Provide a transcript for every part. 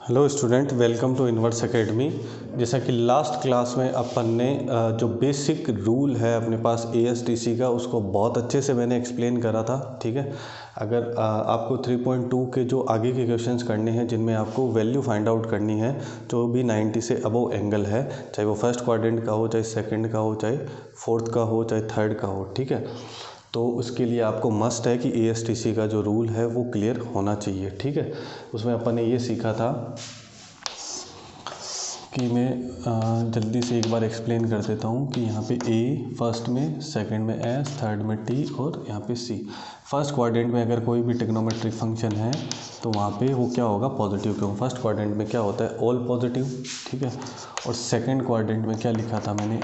Hello student, welcome to inverse academy. जैसा कि last class में अपन ने जो बेसिक रूल है अपने पास ASTC का, उसको बहुत अच्छे से मैंने एक्सप्लेन करा था। ठीक है, अगर आपको 3.2 के जो आगे के क्वेश्चंस करने हैं जिनमें आपको वैल्यू फाइंड आउट करनी है, जो भी 90 से अबव एंगल है, चाहे वो फर्स्ट क्वाड्रेंट का हो, चाहे सेकंड का हो, चाहे फोर्थ का हो, चाहे थर्ड का हो, ठीक है, तो उसके लिए आपको मस्ट है कि ASTC का जो रूल है वो क्लियर होना चाहिए। ठीक है, उसमें अपन ने ये सीखा था कि मैं जल्दी से एक बार एक्सप्लेन कर देता हूँ कि यहाँ पे A फर्स्ट में, सेकंड में S, थर्ड में T और यहाँ पे C। फर्स्ट क्वाड्रेंट में अगर कोई भी ट्रिग्नोमेट्रिक फंक्शन है तो वहाँ पे वो क्या होगा, पॉजिटिव। क्यों? फर्स्ट क्वाड्रेंट में क्या होता है, ऑल पॉजिटिव। ठीक है, और सेकंड क्वाड्रेंट में क्या लिखा था मैंने,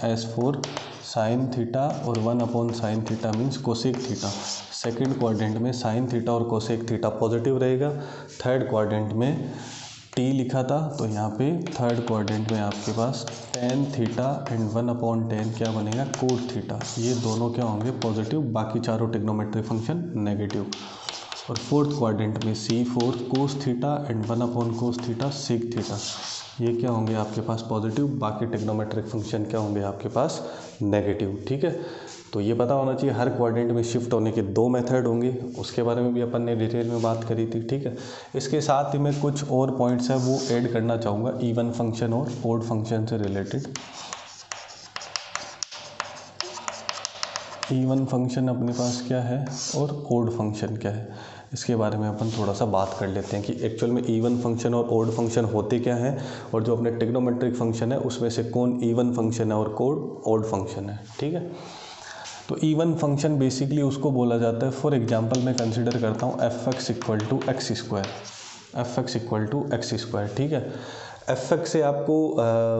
S फॉर साइन थीटा और 1/साइन theta means cosec theta. Second quadrant में साइन थीटा और कोसेक थीटा पॉजिटिव रहेगा। थर्ड क्वाड्रेंट में T लिखा था, तो यहाँ पे थर्ड क्वाड्रेंट में आपके पास tan थीटा एंड 1/tan क्या बनेगा, कोट थीटा। ये दोनों क्या होंगे, पॉजिटिव, बाकी चारों ट्रिग्नोमेट्रिक फंक्शन नेगेटिव। और फोर्थ क्वाड्रेंट में C for cos theta and 1/कोस थीटा सेक थीटा, ये क्या होंगे आपके पास पॉजिटिव, बाकी ट्रिग्नोमेट्रिक फंक्शन क्या होंगे आपके पास नेगेटिव। ठीक है, तो ये पता होना चाहिए हर क्वाड्रेंट में शिफ्ट होने के दो मेथड होंगे, उसके बारे में भी अपन ने डिटेल में बात करी थी। ठीक है, इसके साथ ही मैं कुछ और पॉइंट्स है वो ऐड करना चाहूँगा इवन फंक्शन और ओड फंक्शन से रिलेटेड। इवन फंक्शन अपने पास क्या है और ओड फंक्शन क्या है, इसके बारे में अपन थोड़ा सा बात कर लेते हैं कि एक्चुअल में इवन फंक्शन और ओड फंक्शन होते क्या हैं, और जो अपने ट्रिग्नोमेट्रिक फंक्शन है उसमें से कौन इवन फंक्शन है और कौन ओड फंक्शन है। ठीक है, तो इवन फंक्शन बेसिकली उसको बोला जाता है, फॉर एग्जांपल मैं कंसिडर करता हूँ fx equal to x square, fx equal to x square. ठीक है, fx से आपको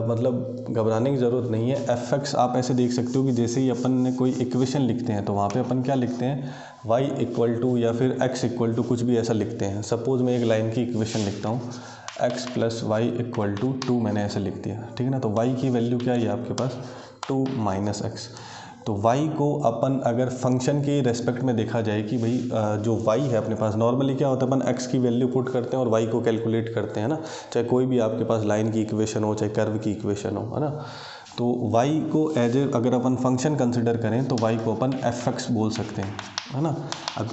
मतलब घबराने की ज़रूरत नहीं है। fx आप ऐसे देख सकते हो कि जैसे ही अपन ने कोई इक्वेशन लिखते हैं तो वहाँ पे अपन क्या लिखते हैं, y इक्वल टू या फिर x इक्वल टू कुछ भी ऐसा लिखते हैं। सपोज़ मैं एक लाइन की इक्वेशन लिखता हूँ, x plus Y equal to 2, मैंने ऐसे लिख दिया। ठीक है ना, तो y की वैल्यू क्या है आपके पास, 2 माइनस एक्स। तो y को अपन अगर फंक्शन के रेस्पेक्ट में देखा जाए कि भाई जो y है अपने पास, नॉर्मली क्या होता है, अपन x की वैल्यू पुट करते हैं और y को कैलकुलेट करते हैं ना, चाहे कोई भी आपके पास लाइन की इक्वेशन हो, चाहे कर्व की इक्वेशन हो, है ना। तो y को एज ए अगर अपन फंक्शन कंसिडर करें तो y को अपन fx बोल सकते हैं, है ना। अब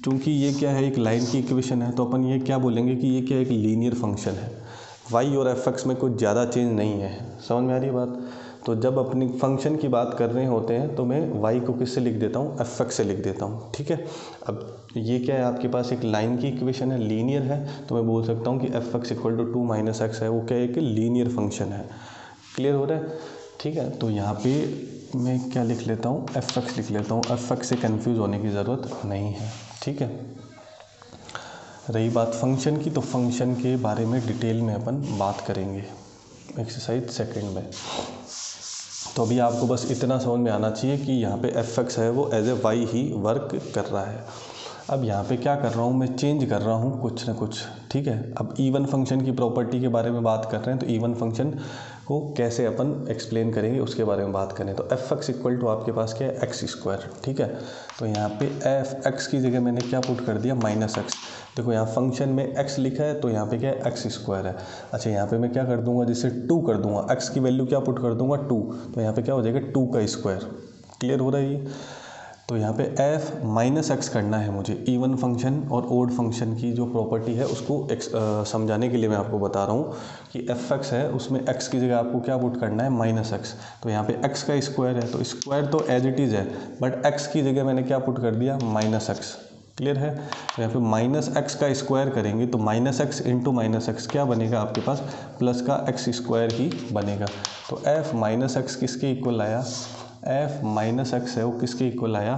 चूँकि ये क्या है, एक लाइन की इक्वेशन है, तो अपन ये क्या बोलेंगे कि ये क्या एक लीनियर फंक्शन है। y और fx में कुछ ज़्यादा चेंज नहीं है, समझ में आ रही है बात। तो जब अपनी फंक्शन की बात कर रहे होते हैं तो मैं y को किससे लिख देता हूँ, fx से लिख देता हूँ। ठीक है, अब ये क्या है आपके पास एक लाइन की इक्वेशन है, लीनियर है, तो मैं बोल सकता हूँ कि fx equal to 2 minus x है, वो क्या है, एक लीनियर फंक्शन है। क्लियर हो रहा है? ठीक है, तो यहाँ पे मैं क्या लिख लेता हूँ, fx लिख लेता हूँ, fx से कन्फ्यूज़ होने की ज़रूरत नहीं है। ठीक है, रही बात फंक्शन की, तो फंक्शन के बारे में डिटेल में अपन बात करेंगे एक्सरसाइज सेकंड में। तो अभी आपको बस इतना समझ में आना चाहिए कि यहाँ पे fx है वो एज ए वाई ही वर्क कर रहा है। अब यहाँ पे क्या कर रहा हूँ, मैं चेंज कर रहा हूँ कुछ ना कुछ। ठीक है, अब इवन फंक्शन की प्रॉपर्टी के बारे में बात कर रहे हैं, तो इवन फंक्शन को कैसे अपन एक्सप्लेन करेंगे उसके बारे में बात करें। तो fx इक्वल टू आपके पास क्या है, एक्स स्क्वायर। ठीक है, तो यहाँ पे fx की जगह मैंने क्या पुट कर दिया, माइनस एक्स। देखो यहाँ फंक्शन में x लिखा है तो यहाँ पे क्या है, एक्स स्क्वायर है। अच्छा, यहाँ पे मैं क्या कर दूंगा, जिससे 2 कर दूंगा, x की वैल्यू क्या पुट कर दूंगा, 2, तो यहाँ पे क्या हो जाएगा, 2 का स्क्वायर। क्लियर हो रहा है ये? तो यहाँ पे f माइनस एक्स करना है मुझे। इवन फंक्शन और ओड फंक्शन की जो प्रॉपर्टी है उसको समझाने के लिए मैं आपको बता रहा हूँ कि fx है उसमें x की जगह आपको क्या पुट करना है, माइनस एक्स। तो यहाँ पे x का स्क्वायर है, तो स्क्वायर तो एज इट इज़ है, बट x की जगह मैंने क्या पुट कर दिया, माइनस एक्स। क्लियर है? तो यहाँ पे माइनस एक्स का स्क्वायर करेंगे तो minus x into minus x क्या बनेगा आपके पास, प्लस का एक्स स्क्वायर ही बनेगा। तो f माइनस एक्स किसके इक्वल आया, f माइनस एक्स है वो किसके इक्वल आया,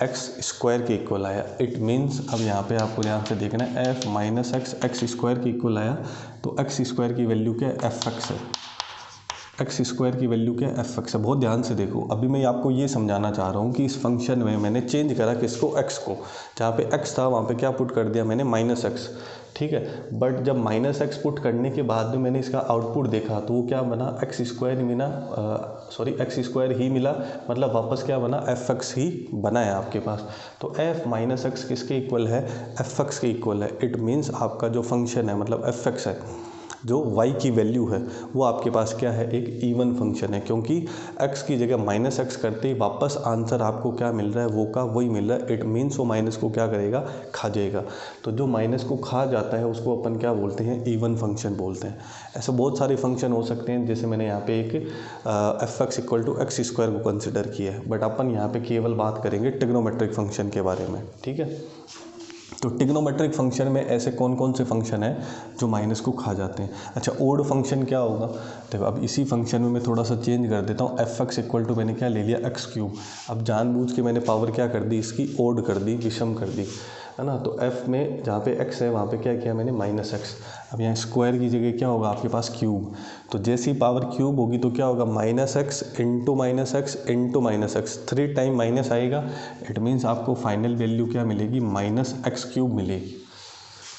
एक्स स्क्वायर के इक्वल आया। इट मीन्स अब यहाँ पे आपको ध्यान से देखना है, f minus x x square के इक्वल आया, तो एक्स स्क्वायर की वैल्यू क्या है, fx है। एक्स स्क्वायर की वैल्यू क्या है, एफ एक्स है। बहुत ध्यान से देखो, अभी मैं आपको ये समझाना चाह रहा हूँ कि इस फंक्शन में मैंने चेंज करा किसको, एक्स को। जहाँ पे एक्स था वहाँ पे क्या पुट कर दिया मैंने, माइनस एक्स, ठीक है। बट जब माइनस एक्स पुट करने के बाद में मैंने इसका आउटपुट देखा तो वो क्या बना, एक्स स्क्वायर मिला, एक्स स्क्वायर ही मिला, मतलब वापस क्या बना, एफ एक्स ही बना है आपके पास। तो एफ माइनस एक्स किसके इक्वल है, एफ एक्स के इक्वल है। इट मीन्स आपका जो फंक्शन है मतलब एफ एक्स है, जो y की वैल्यू है वो आपके पास क्या है, एक इवन फंक्शन है, क्योंकि x की जगह माइनस एक्स करते ही वापस आंसर आपको क्या मिल रहा है, वो का वही मिल रहा है। इट मीन्स वो माइनस को क्या करेगा, खा जाएगा। तो जो माइनस को खा जाता है उसको अपन क्या बोलते हैं, इवन फंक्शन बोलते हैं। ऐसे बहुत सारे फंक्शन हो सकते हैं, जैसे मैंने यहाँ पे एक F x equal to x square को कंसिडर किया है, बट अपन यहाँ पे केवल बात करेंगे ट्रिग्नोमेट्रिक फंक्शन के बारे में, ठीक है। तो ट्रिग्नोमेट्रिक फंक्शन में ऐसे कौन कौन से फंक्शन हैं जो माइनस को खा जाते हैं। अच्छा, ओड फंक्शन क्या होगा, देखो अब इसी फंक्शन में मैं थोड़ा सा चेंज कर देता हूँ। एफ एक्स इक्वल टू मैंने क्या ले लिया, एक्स क्यूब। अब जानबूझ के मैंने पावर क्या कर दी, इसकी ओड कर दी, विषम कर दी, है ना। तो एफ में जहाँ पे एक्स है वहाँ पे क्या किया मैंने, माइनस एक्स। अब यहाँ स्क्वायर की जगह क्या होगा आपके पास, क्यूब। तो जैसी पावर क्यूब होगी तो क्या होगा, minus x into minus x into minus x, 3 time minus आएगा। इट मीन्स आपको फाइनल वैल्यू क्या मिलेगी, माइनस एक्स क्यूब मिलेगी।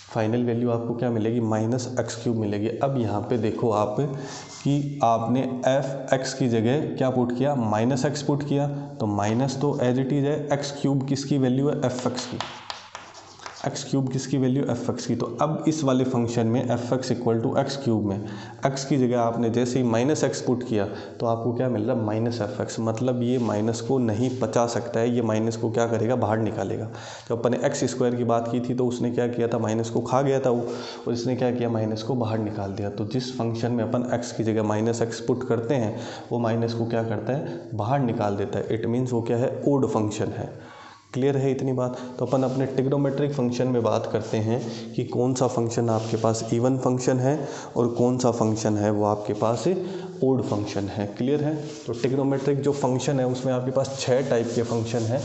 फाइनल वैल्यू आपको क्या मिलेगी, माइनस एक्स क्यूब मिलेगी। अब यहाँ पे देखो आप कि आपने एफ एक्स की जगह क्या पुट किया, माइनस एक्स पुट किया, तो माइनस तो एज इट इज है, एक्स क्यूब किसकी वैल्यू है, एफ एक्स की। एक्स क्यूब किसकी वैल्यू, एफ एक्स की। तो अब इस वाले फंक्शन में F x equal to x cube में एक्स की जगह आपने जैसे ही माइनस एक्स पुट किया तो आपको क्या मिल रहा है, माइनस एफ एक्स। मतलब ये माइनस को नहीं पचा सकता है, ये माइनस को क्या करेगा, बाहर निकालेगा। जब अपन ने एक्स स्क्वायर की बात की थी तो उसने क्या किया था, माइनस को खा गया था वो, और इसने क्या किया, माइनस को बाहर निकाल दिया। तो जिस फंक्शन में अपन एक्स की जगह माइनस एक्स पुट करते हैं वो माइनस को क्या करता है, बाहर निकाल देता है। इट मीन्स वो क्या है, ओड फंक्शन है। क्लियर है इतनी बात। तो अपन अपने ट्रिग्नोमेट्रिक फंक्शन में बात करते हैं कि कौन सा फंक्शन आपके पास इवन फंक्शन है और कौन सा फंक्शन है वो आपके पास ओड फंक्शन है। क्लियर है। तो ट्रिग्नोमेट्रिक जो फंक्शन है उसमें आपके पास 6 टाइप के फंक्शन हैं,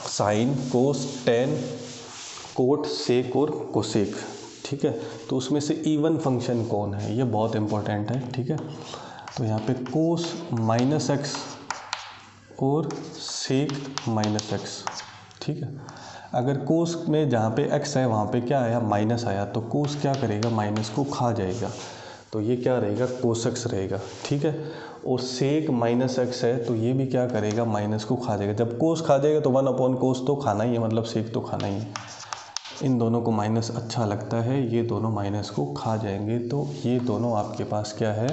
साइन, कोस, टेन, कोट, सेक और कोसेक, ठीक है। तो उसमें से इवन फंक्शन कौन है, ये बहुत इंपॉर्टेंट है, ठीक है। तो यहाँ पे कोस माइनस एक्स और सेक माइनस एक्स, ठीक है। अगर कोस में जहाँ पे एक्स है वहाँ पे क्या आया, माइनस आया, तो कोस क्या करेगा, माइनस को खा जाएगा, तो ये क्या रहेगा, कोस एक्स रहेगा, ठीक है। और सेक माइनस एक्स है तो ये भी क्या करेगा, माइनस को खा जाएगा। जब कोस खा जाएगा तो 1/कोस तो खाना ही है, मतलब सेक तो खाना ही है। इन दोनों को माइनस अच्छा लगता है, ये दोनों माइनस को खा जाएंगे। तो ये दोनों आपके पास क्या है,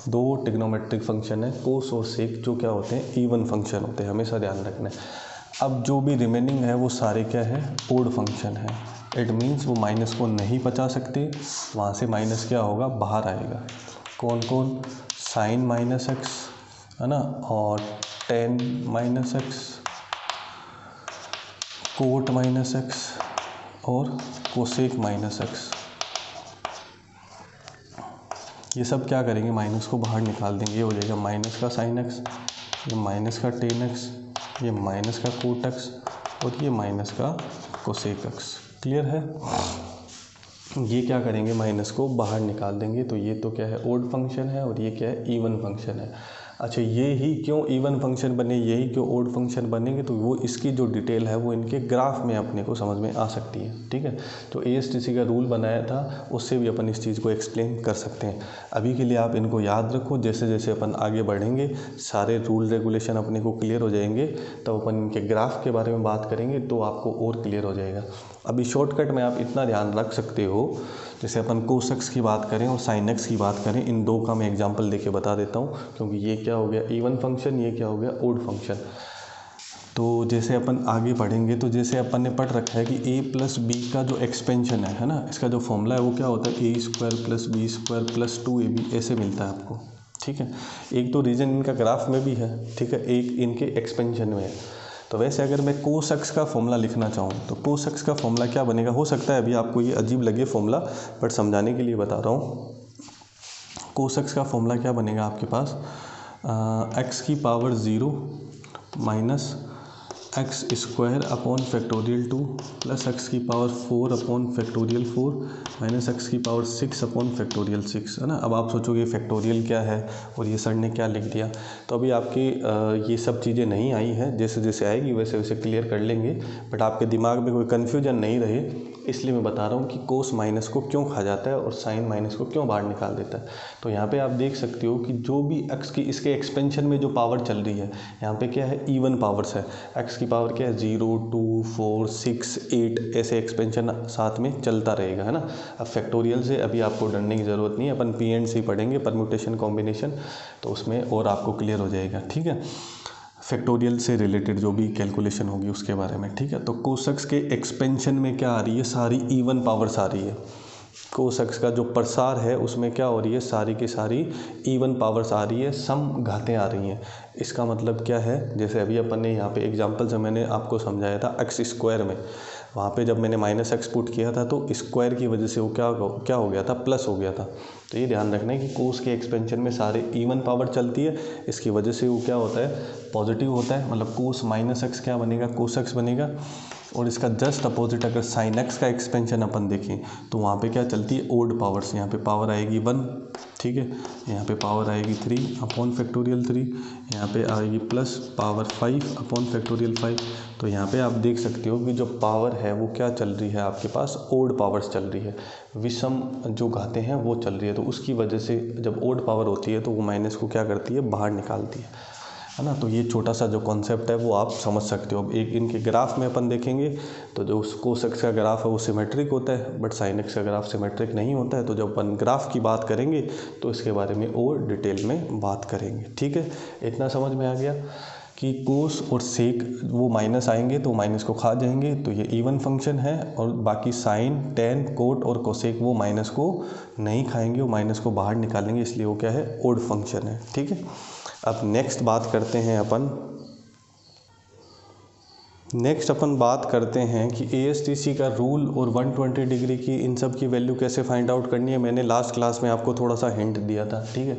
2 ट्रिग्नोमेट्रिक फंक्शन है, कोस और सेक, जो क्या होते हैं, इवन फंक्शन होते हैं, हमेशा ध्यान रखना है। अब जो भी रिमेनिंग है वो सारे क्या है, ओड फंक्शन है। इट मीन्स वो माइनस को नहीं बचा सकते, वहाँ से माइनस क्या होगा, बाहर आएगा। कौन कौन, साइन माइनस एक्स, है ना, और tan minus x, cot minus x और कोसेक माइनस एक्स। ये सब क्या करेंगे, माइनस को बाहर निकाल देंगे। ये हो जाएगा माइनस का साइन एक्स, ये माइनस का टेन एक्स, ये माइनस का कोट एक्स और ये माइनस का कोसेक एक्स। क्लियर है। ये क्या करेंगे, माइनस को बाहर निकाल देंगे। तो ये तो क्या है, ओड फंक्शन है, और ये क्या है, इवन फंक्शन है। अच्छा, ये ही क्यों इवन फंक्शन बने, यही क्यों ओड फंक्शन बनेंगे, तो वो इसकी जो डिटेल है वो इनके ग्राफ में अपने को समझ में आ सकती है, ठीक है। तो ASTC का रूल बनाया था, उससे भी अपन इस चीज़ को एक्सप्लेन कर सकते हैं। अभी के लिए आप इनको याद रखो, जैसे जैसे अपन आगे बढ़ेंगे सारे रूल रेगुलेशन अपने को क्लियर हो जाएंगे, तब अपन इनके ग्राफ के बारे में बात करेंगे तो आपको और क्लियर हो जाएगा। अभी शॉर्टकट में आप इतना ध्यान रख सकते हो, जैसे अपन कोस एक्स की बात करें और साइन एक्स की बात करें, इन दो का मैं एग्जांपल देके बता देता हूँ, क्योंकि ये क्या हो गया, इवन फंक्शन, ये क्या हो गया, ओड फंक्शन। तो जैसे अपन आगे बढ़ेंगे तो जैसे अपन ने पढ़ रखा है कि a प्लस बी का जो एक्सपेंशन है ना, इसका जो फॉर्मूला है वो क्या होता है, a² plus b² plus 2ab, ऐसे मिलता है आपको, ठीक है। एक तो रीजन इनका ग्राफ में भी है, ठीक है, एक इनके एक्सपेंशन में है। तो वैसे अगर मैं कोस एक्स का फॉर्मूला लिखना चाहूँ तो कोस एक्स का फॉर्मूला क्या बनेगा, हो सकता है अभी आपको ये अजीब लगे फॉर्मूला, बट समझाने के लिए बता रहा हूँ। कोस एक्स का फॉर्मूला क्या बनेगा आपके पास, x की power 0 minus x square upon factorial 2 plus x की power 4 upon factorial 4 minus x की पावर 6 अपॉन फैक्टोरियल 6, है ना। अब आप सोचोगे फैक्टोरियल क्या है और ये सर ने क्या लिख दिया, तो अभी आपकी ये सब चीज़ें नहीं आई हैं, जैसे जैसे आएगी वैसे वैसे क्लियर कर लेंगे, बट आपके दिमाग में कोई कन्फ्यूजन नहीं रहे इसलिए मैं बता रहा हूँ कि कोस माइनस को क्यों खा जाता है और साइन माइनस को क्यों बाहर निकाल देता है। तो यहाँ पे आप देख सकते हो कि जो भी एक्स की इसके एक्सपेंशन में जो पावर चल रही है, यहाँ पे क्या है, इवन पावर्स है। एक्स की पावर क्या है, 0, 2, 4, 6, 8 ऐसे एक्सपेंशन साथ में चलता रहेगा, है ना। अब फैक्टोरियल से अभी आपको डरने की ज़रूरत नहीं है, अपन पी एंड सी पढ़ेंगे, परम्यूटेशन कॉम्बिनेशन, तो उसमें और आपको क्लियर हो जाएगा, ठीक है। फैक्टोरियल से रिलेटेड जो भी कैलकुलेशन होगी उसके बारे में, ठीक है। तो कोसेक्स के एक्सपेंशन में क्या आ रही है, सारी इवन पावर्स आ रही है। कोसेक्स का जो प्रसार है उसमें क्या हो रही है, सारी की सारी इवन पावर्स आ रही है, सम घातें आ रही हैं। इसका मतलब क्या है, जैसे अभी अपन ने यहाँ पे एग्जांपल से मैंने आपको समझाया था एक्स स्क्वायर में, वहाँ पे जब मैंने माइनस एक्स पुट किया था तो स्क्वायर की वजह से वो क्या हो गया था, प्लस हो गया था। तो ये ध्यान रखना है कि कोस के एक्सपेंशन में सारे इवन पावर चलती है, इसकी वजह से वो क्या होता है, पॉजिटिव होता है। मतलब कोस माइनस एक्स क्या बनेगा, कोस एक्स बनेगा। और इसका जस्ट अपोजिट अगर साइन एक्स का एक्सपेंशन अपन देखें तो वहाँ पे क्या चलती है, ओड पावर्स। यहाँ पे पावर आएगी 1, ठीक है, यहाँ पे पावर आएगी 3 अपॉन फैक्टोरियल 3, यहाँ पे आएगी प्लस पावर 5 अपॉन फैक्टोरियल 5। तो यहाँ पे आप देख सकते हो कि जो पावर है वो क्या चल रही है, आपके पास ओड पावर्स चल रही है, विषम जो घातें हैं वो चल रही है। तो उसकी वजह से जब ओड पावर होती है तो वो माइनस को क्या करती है, बाहर निकालती है ना। तो ये छोटा सा जो कॉन्सेप्ट है वो आप समझ सकते हो। अब एक इनके ग्राफ में अपन देखेंगे तो जो कोसेक्स का ग्राफ है वो सिमेट्रिक होता है, बट साइन एक्स का ग्राफ सिमेट्रिक नहीं होता है। तो जब अपन ग्राफ की बात करेंगे तो इसके बारे में और डिटेल में बात करेंगे, ठीक है। इतना समझ में आ गया कि कोस और सेक वो माइनस आएंगे तो माइनस को खा जाएंगे, तो ये इवन फंक्शन है। और बाकी साइन, टेन, कोट और कोसेक वो माइनस को नहीं खाएंगे, वो माइनस को बाहर निकालेंगे, इसलिए वो क्या है, ओड फंक्शन है, ठीक है। अब नेक्स्ट अपन बात करते हैं कि ASTC का रूल और 120 डिग्री की इन सब की वैल्यू कैसे फाइंड आउट करनी है। मैंने लास्ट क्लास में आपको थोड़ा सा हिंट दिया था, ठीक है।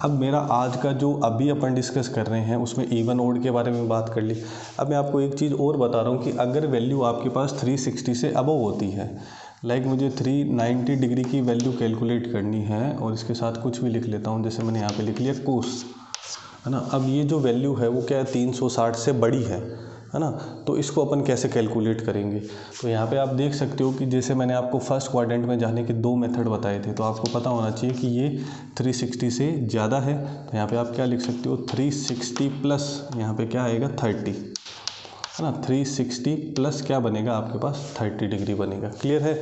अब मेरा आज का जो अभी अपन डिस्कस कर रहे हैं उसमें इवन ओड के बारे में बात कर ली। अब मैं आपको एक चीज़ और बता रहा हूँ कि अगर वैल्यू आपके पास 360 से अबव होती है, लाइक मुझे 390 डिग्री की वैल्यू कैलकुलेट करनी है और इसके साथ कुछ भी लिख लेता हूँ, जैसे मैंने यहाँ पे लिख लिया कोस, है ना। अब ये जो वैल्यू है वो क्या है, 360 से बड़ी है ना। तो इसको अपन कैसे कैलकुलेट करेंगे, तो यहाँ पे आप देख सकते हो कि जैसे मैंने आपको फर्स्ट क्वाड्रेंट में जाने के 2 मेथड बताए थे, तो आपको पता होना चाहिए कि ये 360 से ज़्यादा है। तो यहाँ पे आप क्या लिख सकते हो, 360 प्लस यहाँ पे क्या आएगा, 30, है ना। 360 प्लस क्या बनेगा आपके पास, 30 डिग्री बनेगा, क्लियर है।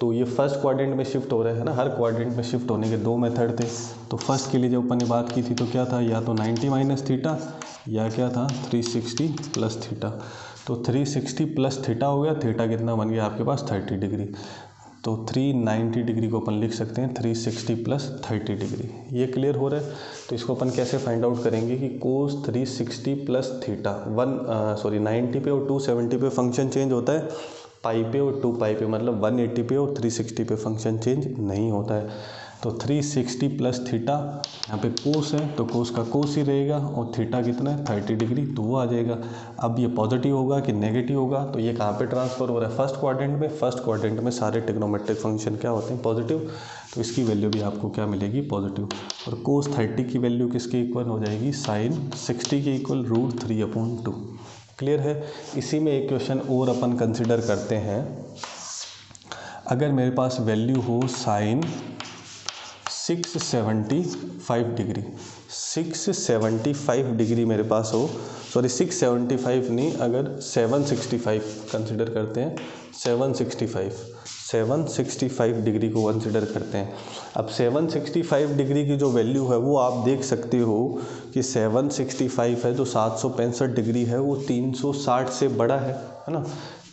तो ये फर्स्ट क्वाड्रेंट में शिफ्ट हो रहा है ना, हर क्वाड्रेंट में शिफ्ट होने के 2 मेथड थे। तो फर्स्ट के लिए जब अपन ने बात की थी तो क्या था, या तो 90 माइनस थीटा या क्या था, 360 प्लस थीटा। तो 360 प्लस थीटा हो गया, थीटा कितना बन गया आपके पास, 30 डिग्री। तो 390 डिग्री को अपन लिख सकते हैं 360 प्लस 30 डिग्री। ये क्लियर हो रहा है। तो इसको अपन कैसे फाइंड आउट करेंगे कि कोस 360 प्लस थीटा 90 पे और 270 पे फंक्शन चेंज होता है, पाई पे और 2 पाई पे, मतलब 180 पे और 360 पे फंक्शन चेंज नहीं होता है। तो 360 प्लस थीटा, यहाँ पे कोस है तो कोस का कोस ही रहेगा, और थीटा कितना है, 30 डिग्री, तो वो आ जाएगा। अब ये पॉजिटिव होगा कि नेगेटिव होगा, तो ये कहाँ पे ट्रांसफर हो रहा है, फर्स्ट क्वाड्रेंट में। फर्स्ट क्वाड्रेंट में सारे ट्रिग्नोमेट्रिक फंक्शन क्या होते हैं, पॉजिटिव, तो इसकी वैल्यू भी आपको क्या मिलेगी, पॉजिटिव। और कोस 30 की वैल्यू किसके इक्वल हो जाएगी, साइन 60 के इक्वल √3/2। क्लियर है। इसी में एक क्वेश्चन और अपन कंसिडर करते हैं। अगर मेरे पास वैल्यू हो साइन 675 डिग्री, 675 डिग्री मेरे पास हो, सॉरी 675 नहीं, अगर 765 कंसिडर करते हैं, 765 डिग्री को कंसिडर करते हैं। अब 765 डिग्री की जो वैल्यू है वो आप देख सकते हो कि 765 है, जो 765 डिग्री है वो 360 से बड़ा है ना।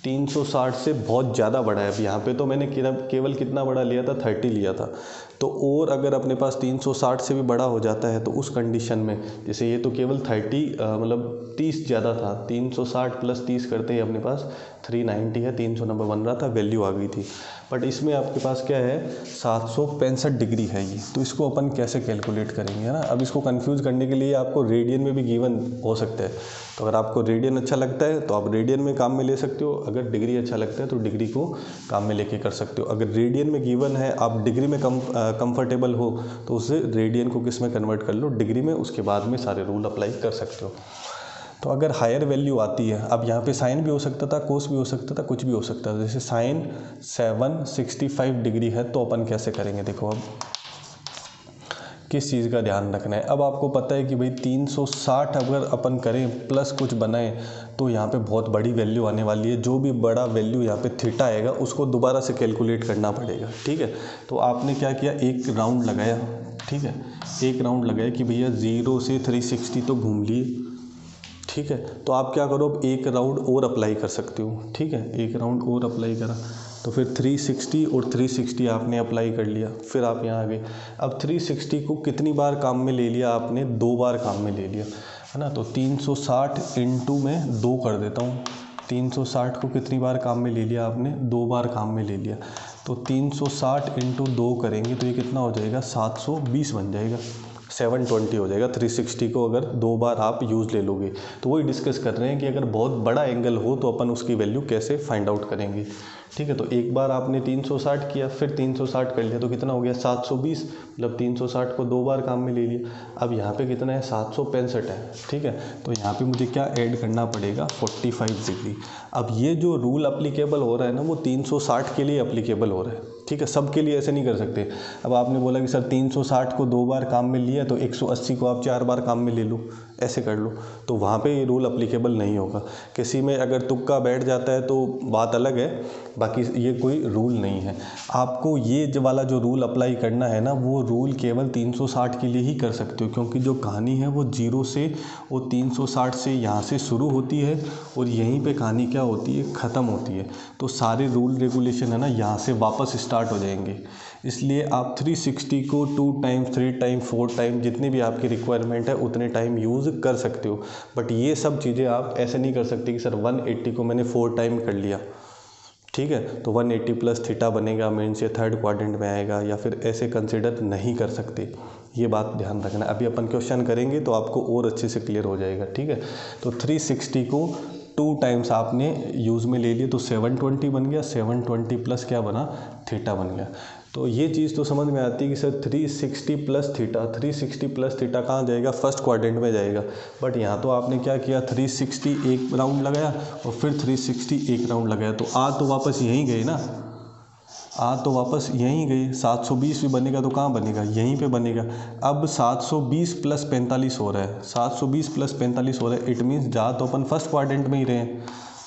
360 से बहुत ज़्यादा बड़ा है। अब यहाँ पे तो मैंने केवल कितना बड़ा लिया था, 30 लिया था। तो और अगर अपने पास 360 से भी बड़ा हो जाता है तो उस कंडीशन में, जैसे ये तो केवल 30 मतलब 30 ज़्यादा था, 360 प्लस 30 करते ही अपने पास 390 है, 390 बन रहा था, वैल्यू आ गई थी। बट इसमें आपके पास क्या है 765 डिग्री है ये, तो इसको अपन कैसे कैलकुलेट करेंगे, है ना। अब इसको कंफ्यूज करने के लिए आपको रेडियन में भी गिवन हो सकता है, तो अगर आपको रेडियन अच्छा लगता है तो आप रेडियन में काम में ले सकते हो, अगर डिग्री अच्छा लगता है तो डिग्री को काम में लेके कर सकते हो। अगर रेडियन में गिवन है, आप डिग्री में कंफर्टेबल हो तो उससे रेडियन को किस में कन्वर्ट कर लो, डिग्री में, उसके बाद में सारे रूल अप्लाई कर सकते हो। तो अगर हायर वैल्यू आती है, अब यहाँ पे साइन भी हो सकता था, कोस भी हो सकता था, कुछ भी हो सकता था, जैसे साइन 765 डिग्री है तो अपन कैसे करेंगे, देखो अब किस चीज़ का ध्यान रखना है। अब आपको पता है कि भाई 360 अगर अपन करें प्लस कुछ बनाएं तो यहाँ पे बहुत बड़ी वैल्यू आने वाली है, जो भी बड़ा वैल्यू यहाँ पे थीटा आएगा उसको दोबारा से कैलकुलेट करना पड़ेगा, ठीक है। तो आपने क्या किया, एक राउंड लगाया, ठीक है, एक राउंड लगाया कि भैया 0 से 360 तो घूम लिए, ठीक है। तो आप क्या करो, अब एक राउंड और अप्लाई कर सकते हो, ठीक है, एक राउंड और अप्लाई करा तो फिर 360 और 360 आपने अप्लाई कर लिया, फिर आप यहाँ आ गए। अब 360 को कितनी बार काम में ले लिया आपने, 2 बार काम में ले लिया, है ना। तो 360 इंटू में 2 कर देता हूँ, 360 को कितनी बार काम में ले लिया आपने, 2 बार काम में ले लिया। तो 360 इंटू 2 करेंगे तो ये कितना हो जाएगा, 720 बन जाएगा, 720 हो जाएगा। 360 को अगर 2 बार आप यूज़ ले लोगे, तो वही डिस्कस कर रहे हैं कि अगर बहुत बड़ा एंगल हो तो अपन उसकी वैल्यू कैसे फाइंड आउट करेंगे, ठीक है। तो एक बार आपने 360 किया, फिर 360 कर लिया तो कितना हो गया 720, मतलब 360 को 2 बार काम में ले लिया। अब यहाँ पे कितना है 765 है, ठीक है। तो यहाँ पे मुझे क्या ऐड करना पड़ेगा, 45 डिग्री। अब ये जो रूल अप्लीकेबल हो रहा है ना, वो 360 के लिए अप्लीकेबल हो रहा है, ठीक है, सबके लिए ऐसे नहीं कर सकते। अब आपने बोला कि सर 360 को 2 बार काम में लिया तो 180 को आप 4 बार काम में ले लो, ऐसे कर लो, तो वहाँ पे ये रूल अप्लीकेबल नहीं होगा। किसी में अगर तुक्का बैठ जाता है तो बात अलग है, बाकी ये कोई रूल नहीं है। आपको ये वाला जो रूल अप्लाई करना है ना, वो रूल केवल 360 के लिए ही कर सकते हो, क्योंकि जो कहानी है वो 0 से, वो 360 से यहाँ से शुरू होती है और यहीं पे कहानी क्या होती है, ख़त्म होती है। तो सारे रूल रेगुलेशन है ना यहाँ से वापस स्टार्ट हो जाएंगे। इसलिए आप 360 को 2 टाइम 3 टाइम 4 टाइम जितनी भी आपकी रिक्वायरमेंट है उतने टाइम यूज़ कर सकते हो। बट ये सब चीज़ें आप ऐसे नहीं कर सकते कि सर 180 को मैंने 4 टाइम कर लिया, ठीक है, तो 180 प्लस थीटा बनेगा, मीन्स ये थर्ड क्वाड्रेंट में आएगा, या फिर ऐसे कंसिडर नहीं कर सकते। ये बात ध्यान रखना। अभी अपन क्वेश्चन करेंगे तो आपको और अच्छे से क्लियर हो जाएगा, ठीक है। तो 360 को 2 टाइम्स आपने यूज़ में ले लिए तो 720 बन गया, 720 प्लस क्या बना, थीटा बन गया। तो ये चीज़ तो समझ में आती है कि sir 360 plus theta, 360 plus theta कहाँ जाएगा, फर्स्ट क्वाड्रेंट में जाएगा। बट यहाँ तो आपने क्या किया, 360 एक राउंड लगाया और फिर 360 एक राउंड लगाया, तो आ तो वापस यहीं गए ना, आ तो वापस यहीं गए। 720 भी बनेगा तो कहाँ बनेगा, यहीं पे बनेगा। अब 720 प्लस 45 हो रहा है, 720 प्लस 45 हो रहा है, इट मीन्स जा तो अपन फर्स्ट क्वाड्रेंट में ही रहे,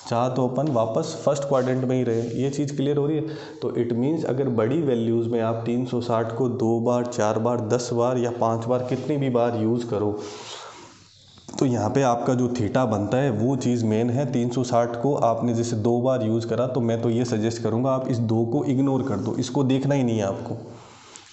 चाह तो अपन वापस फर्स्ट क्वाड्रेंट में ही रहे। ये चीज़ क्लियर हो रही है। तो इट मीन्स अगर बड़ी वैल्यूज़ में आप 360 को 2 बार 4 बार 10 बार या 5 बार कितनी भी बार यूज़ करो, तो यहाँ पे आपका जो थीटा बनता है वो चीज़ मेन है। 360 को आपने जैसे 2 बार यूज़ करा, तो मैं तो ये सजेस्ट करूँगा आप इस 2 को इग्नोर कर दो, इसको देखना ही नहीं है आपको,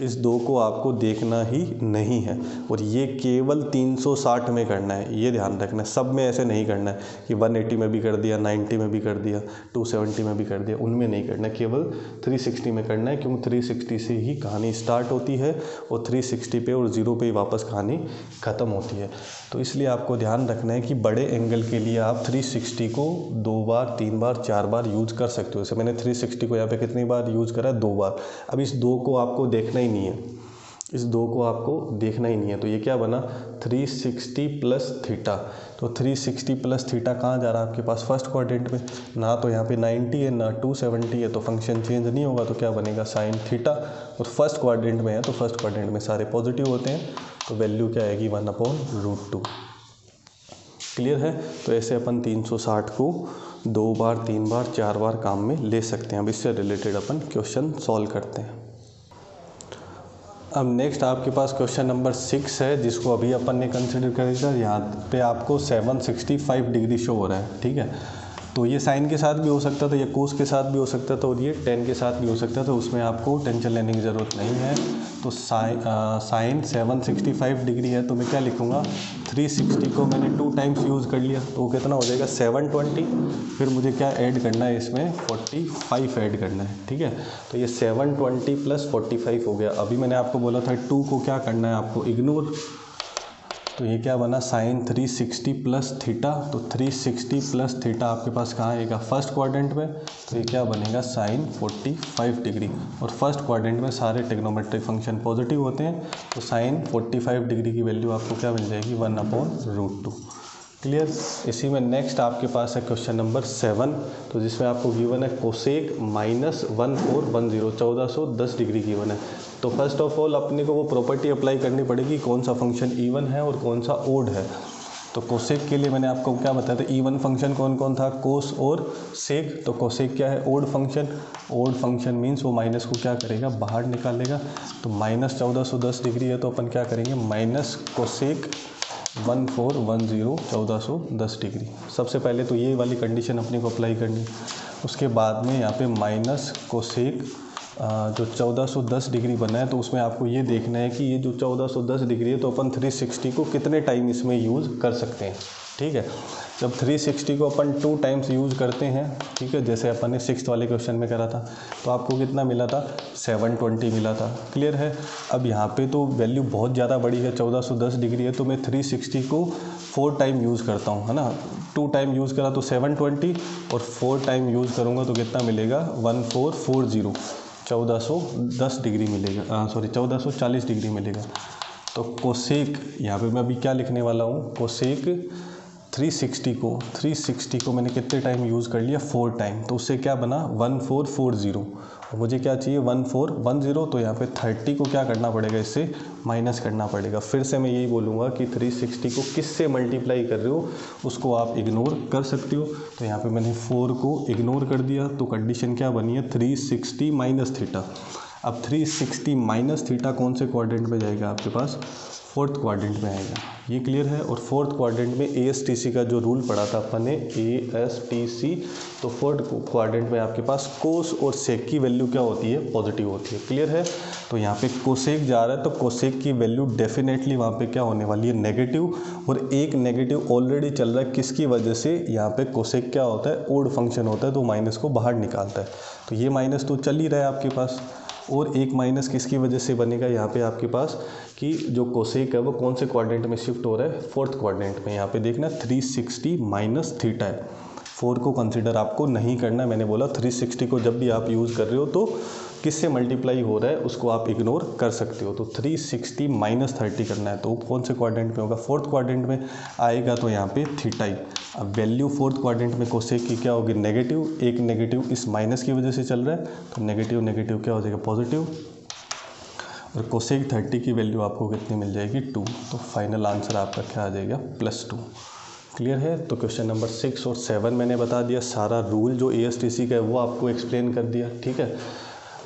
इस 2 को आपको देखना ही नहीं है। और ये केवल 360 में करना है, ये ध्यान रखना है। सब में ऐसे नहीं करना है कि 180 में भी कर दिया, 90 में भी कर दिया, 270 में भी कर दिया, उनमें नहीं करना है, केवल 360 में करना है। क्योंकि 360 से ही कहानी स्टार्ट होती है और 360 पे और 0 पे ही वापस कहानी ख़त्म होती है। तो इसलिए आपको ध्यान रखना है कि बड़े एंगल के लिए आप 360 को 2 बार 3 बार 4 बार यूज़ कर सकते हो। जैसे मैंने 360 को यहाँ पे कितनी बार यूज़ करा, 2 बार। अब इस 2 को आपको देखना ही नहीं है, इस 2 को आपको देखना ही नहीं है। तो ये क्या बना, 360 प्लस थीटा। तो 360 प्लस थीटा कहाँ जा रहा है आपके पास, फर्स्ट क्वाड्रेंट में। ना तो यहाँ पे 90 है ना 270 है, तो फंक्शन चेंज नहीं होगा, तो क्या बनेगा, साइन थीटा। और फर्स्ट क्वाड्रेंट में है तो फर्स्ट क्वाड्रेंट में सारे पॉजिटिव होते हैं, तो वैल्यू क्या आएगी, 1/√2। क्लियर है। तो ऐसे अपन 360 को 2 बार 3 बार 4 बार काम में ले सकते हैं। अब इससे रिलेटेड अपन क्वेश्चन सॉल्व करते हैं। अब नेक्स्ट आपके पास क्वेश्चन नंबर 6 है, जिसको अभी अपन ने कंसिडर करेगा। यहाँ पे आपको 765 डिग्री शो हो रहा है, ठीक है। तो ये साइन के साथ भी हो सकता था, ये कोस के साथ भी हो सकता था और ये टेन के साथ भी हो सकता था, उसमें आपको टेंशन लेने की ज़रूरत नहीं है। तो साइन 765 डिग्री है तो मैं क्या लिखूँगा, 360 को मैंने 2 टाइम्स यूज़ कर लिया तो वो कितना हो जाएगा 720। फिर मुझे क्या ऐड करना है इसमें 45 ऐड करना है, ठीक है। तो ये 720 प्लस 45 हो गया। अभी मैंने आपको बोला था 2 को क्या करना है आपको इग्नोर, तो ये क्या बना साइन 360 प्लस थीटा। तो 360 प्लस थीटा आपके पास कहाँ आएगा, फर्स्ट क्वाड्रेंट में। तो ये क्या बनेगा साइन 45 डिग्री, और फर्स्ट क्वाड्रेंट में सारे ट्रिग्नोमेट्रिक फंक्शन पॉजिटिव होते हैं। तो साइन 45 डिग्री की वैल्यू आपको क्या मिल जाएगी 1/√2। क्लियर। इसी में नेक्स्ट आपके पास है क्वेश्चन नंबर 7, तो जिसमें आपको गिवन है कोसेक -1410 1410 डिग्री गिवन है। तो फर्स्ट ऑफ ऑल अपने को वो प्रॉपर्टी अप्लाई करनी पड़ेगी कौन सा फंक्शन इवन है और कौन सा ओड है। तो कोसेक के लिए मैंने आपको क्या बताया था, इवन फंक्शन कौन कौन था, कोस और सेक। तो कोसेक क्या है, odd function. Odd function means वो माइनस को क्या करेगा, बाहर निकालेगा। तो -1410 डिग्री है तो अपन क्या करेंगे, माइनस कोसेक 1410 1410 डिग्री। सबसे पहले तो ये वाली कंडीशन अपने को अप्लाई करनी है। उसके बाद में यहाँ पे माइनस कोसेक जो 1410 डिग्री बना है, तो उसमें आपको ये देखना है कि ये जो 1410 डिग्री है तो अपन 360 को कितने टाइम इसमें यूज़ कर सकते हैं, ठीक है। जब 360 को अपन 2 टाइम्स यूज़ करते हैं, ठीक है, जैसे अपन ने 6th वाले क्वेश्चन में करा था, तो आपको कितना मिला था 720 मिला था। क्लियर है। अब यहाँ पे तो वैल्यू बहुत ज़्यादा बड़ी है, 1410 डिग्री है, तो मैं 360 को 4 टाइम यूज़ करता हूँ, है ना। 2 टाइम यूज़ करा तो 720 और 4 टाइम यूज़ करूँगा तो कितना मिलेगा 1440 1410 डिग्री मिलेगा, सॉरी 1440 डिग्री मिलेगा। तो कोसेक यहाँ पे मैं अभी क्या लिखने वाला हूँ, कोसेक 360 को मैंने कितने टाइम यूज़ कर लिया 4 टाइम, तो उससे क्या बना 1440 और मुझे क्या चाहिए 1410। तो यहाँ पे 30 को क्या करना पड़ेगा, इससे माइनस करना पड़ेगा। फिर से मैं यही बोलूँगा कि 360 को किससे मल्टीप्लाई कर रहे हो उसको आप इग्नोर कर सकते हो। तो यहाँ पे मैंने 4 को इग्नोर कर दिया, तो कंडीशन क्या बनी है 360 माइनस थीटा। अब 360 माइनस थीटा कौन से क्वाड्रेंट में जाएगा, आपके पास 4th क्वाड्रेंट में आएगा। ये क्लियर है। और 4th क्वाड्रेंट में ASTC का जो रूल पढ़ा था अपन ने, ASTC, तो 4th क्वाड्रेंट में आपके पास कोस और सेक की वैल्यू क्या होती है, पॉजिटिव होती है। क्लियर है। तो यहाँ पे कोसेक जा रहा है तो कोसेक की वैल्यू डेफिनेटली वहाँ पे क्या होने वाली है, नेगेटिव। और एक नेगेटिव ऑलरेडी चल रहा है, किसकी वजह से, यहाँ पे कोसेक क्या होता है, ओड फंक्शन होता है, तो माइनस को बाहर निकालता है। तो ये माइनस तो चल ही रहा है आपके पास, और एक माइनस किसकी वजह से बनेगा यहाँ पे आपके पास, कि जो कोसेक है वो कौन से क्वाड्रेंट में शिफ्ट हो रहा है, 4th क्वाड्रेंट में। यहाँ पे देखना 360 माइनस थीटा है, 4 को कंसिडर आपको नहीं करना। मैंने बोला 360 को जब भी आप यूज़ कर रहे हो तो किससे मल्टीप्लाई हो रहा है उसको आप इग्नोर कर सकते हो। तो 360 माइनस 30 करना है, तो कौन से क्वाड्रेंट में होगा, 4th क्वाड्रेंट में आएगा, तो यहाँ पे थीटा ही। अब वैल्यू 4th क्वाड्रेंट में कोसेक की क्या होगी, नेगेटिव। एक नेगेटिव इस माइनस की वजह से चल रहा है, तो नेगेटिव नेगेटिव क्या हो जाएगा, पॉजिटिव। और कोसेक 30 की वैल्यू आपको कितनी मिल जाएगी 2। तो फाइनल आंसर आपका क्या आ जाएगा +2। क्लियर है। तो क्वेश्चन नंबर 6 और 7 मैंने बता दिया, सारा रूल जो ASTC का है वो आपको एक्सप्लेन कर दिया, ठीक है।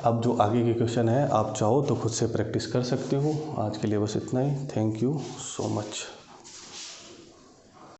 अब जो आगे के क्वेश्चन है आप चाहो तो खुद से प्रैक्टिस कर सकते हो। आज के लिए बस इतना ही। Thank you so much.